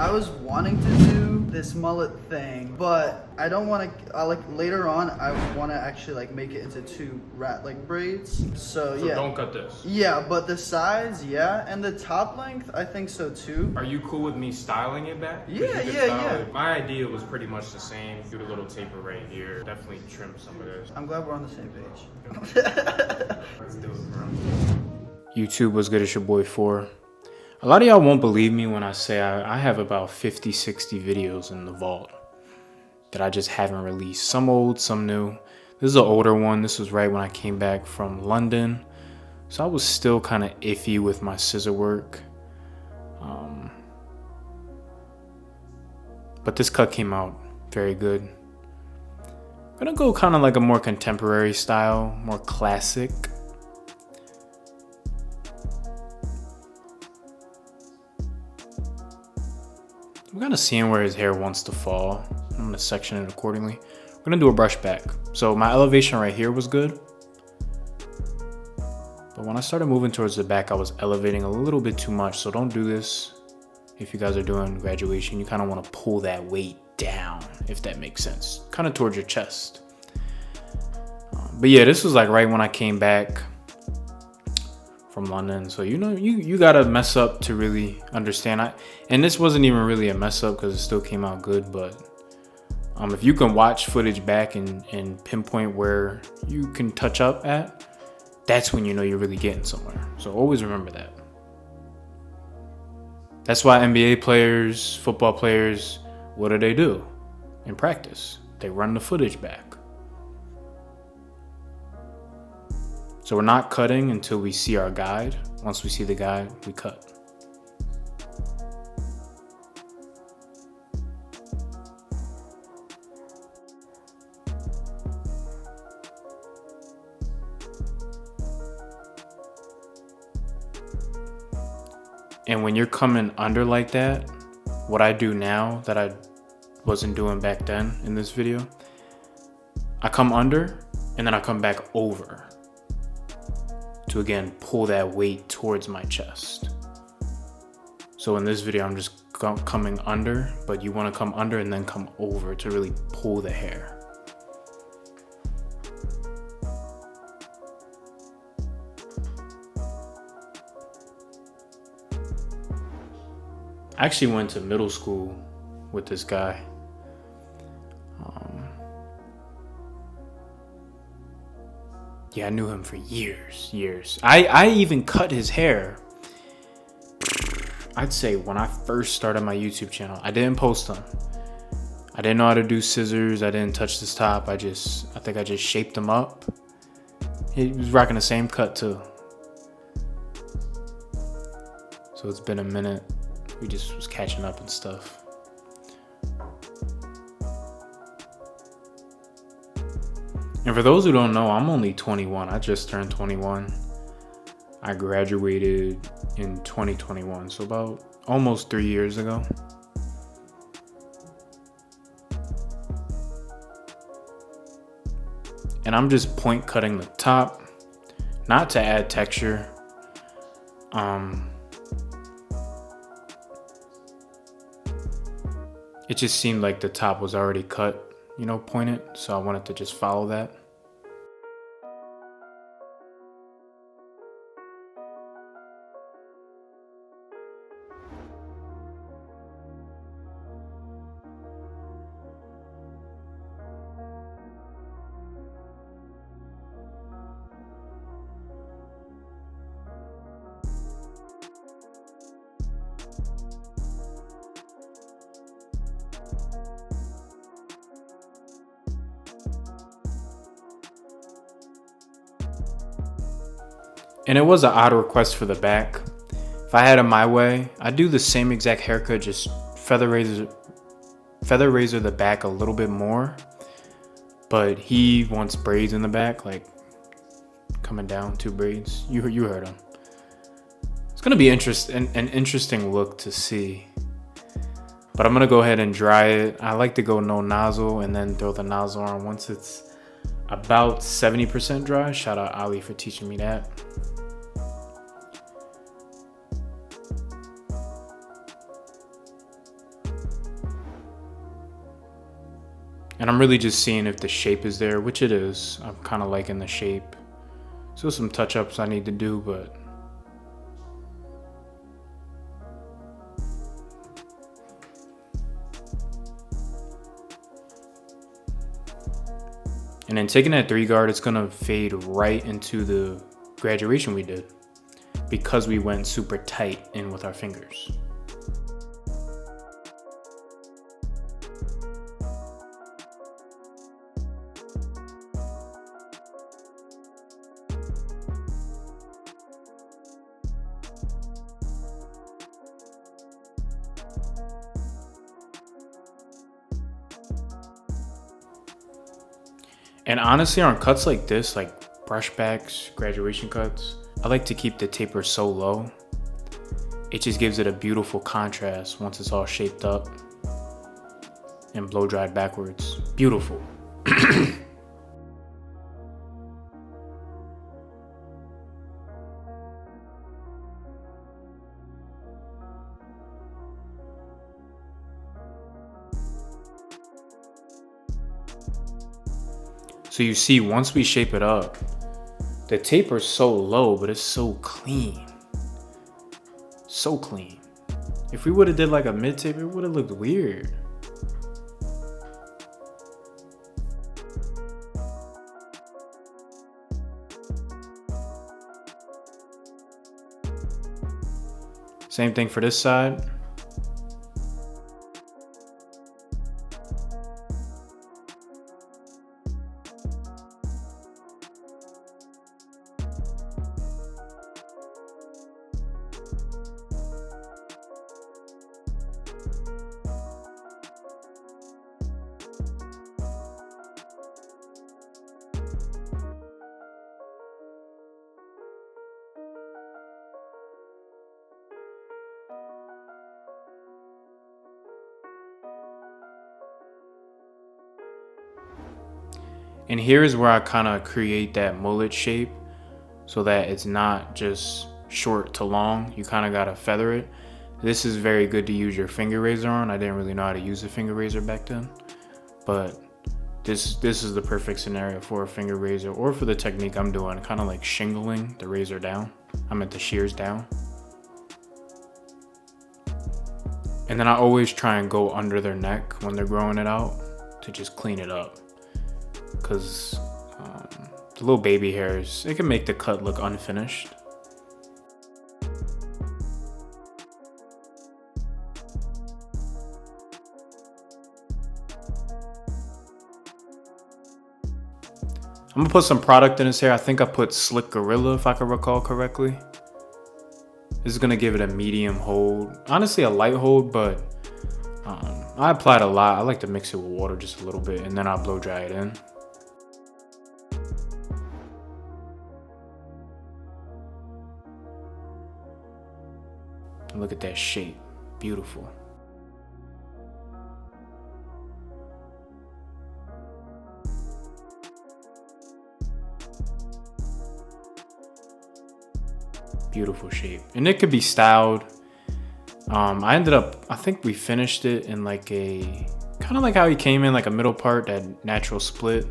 I was wanting to do this mullet thing, but I don't want to, like later on, I want to actually like make it into 2 rat like braids. So yeah. Don't cut this. Yeah, but the sides, yeah, and the top length, I think so too. Are you cool with me styling it back? Yeah. My idea was pretty much the same. Do the little taper right here. Definitely trim some of this. I'm glad we're on the same page. Let's do it, bro. YouTube, what's good? It's your boy 4. A lot of y'all won't believe me when I say I have about 50, 60 videos in the vault that I just haven't released. Some old, some new. This is an older one. This was right when I came back from London. So I was still kind of iffy with my scissor work. But this cut came out very good. I'm gonna go kind of like a more contemporary style, more classic. I'm kind of seeing where his hair wants to fall. I'm gonna section it accordingly. We're gonna do a brush back. So my elevation right here was good. But when I started moving towards the back, I was elevating a little bit too much. So don't do this. If you guys are doing graduation, you kind of want to pull that weight down, if that makes sense. Kind of towards your chest. But yeah, this was like right when I came back from London. So, you know, you got to mess up to really understand. And this wasn't even really a mess up because it still came out good. But if you can watch footage back and pinpoint where you can touch up at, that's when you know you're really getting somewhere. So always remember that. That's why NBA players, football players, what do in practice? They run the footage back. So we're not cutting until we see our guide. Once we see the guide, we cut. And when you're coming under like that, what I do now that I wasn't doing back then in this video, I come under and then I come back over to again pull that weight towards my chest. So in this video, I'm just coming under, but you want to come under and then come over to really pull the hair. I actually went to middle school with this guy. Yeah, I knew him for years. I even cut his hair. I'd say when I first started my YouTube channel, I didn't post them. I didn't know how to do scissors. I didn't touch this top. I think I just shaped them up. He was rocking the same cut too. So it's been a minute. We just was catching up and stuff. And for those who don't know, I'm only 21. I just turned 21. I graduated in 2021, so about almost 3 years ago. And I'm just point cutting the top, not to add texture. It just seemed like the top was already cut, you know, pointed. So I wanted to just follow that. And it was an odd request for the back. If I had it my way, I'd do the same exact haircut, just feather razor the back a little bit more. But he wants braids in the back, like coming down 2 braids. You heard him. It's gonna be an interesting look to see. But I'm gonna go ahead and dry it. I like to go no nozzle and then throw the nozzle on once it's about 70% dry. Shout out Ali for teaching me that. And I'm really just seeing if the shape is there, which it is. I'm kind of liking the shape. Still some touch-ups I need to do, but and then taking that 3 guard, it's gonna fade right into the graduation we did because we went super tight in with our fingers. And honestly, on cuts like this, like brushbacks, graduation cuts, I like to keep the taper so low. It just gives it a beautiful contrast once it's all shaped up and blow dried backwards. Beautiful. So you see, once we shape it up, the taper's so low, but it's so clean. So clean. If we would have did like a mid taper, it would have looked weird. Same thing for this side. And here is where I kind of create that mullet shape so that it's not just short to long. You kind of got to feather it. This is very good to use your finger razor on. I didn't really know how to use a finger razor back then, but this is the perfect scenario for a finger razor or for the technique I'm doing, kind of like shingling the razor down. I meant the shears down. And then I always try and go under their neck when they're growing it out to just clean it up. Because the little baby hairs, it can make the cut look unfinished. I'm gonna put some product in his hair. I think I put Slick Gorilla, if I can recall correctly. This is gonna give it a medium hold. Honestly, a light hold, but I applied a lot. I like to mix it with water just a little bit, and then I'll blow dry it in. Look at that shape, beautiful. Beautiful shape, and it could be styled. I think we finished it in like a, kind of like how he came in, like a middle part, that natural split,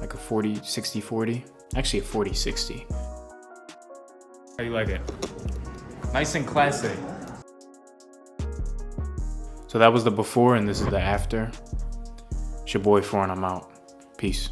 like a 40-60-40, actually a 40-60. How you like it? Nice and classic. So that was the before, and this is the after. It's your boy Foreign, I'm out. Peace.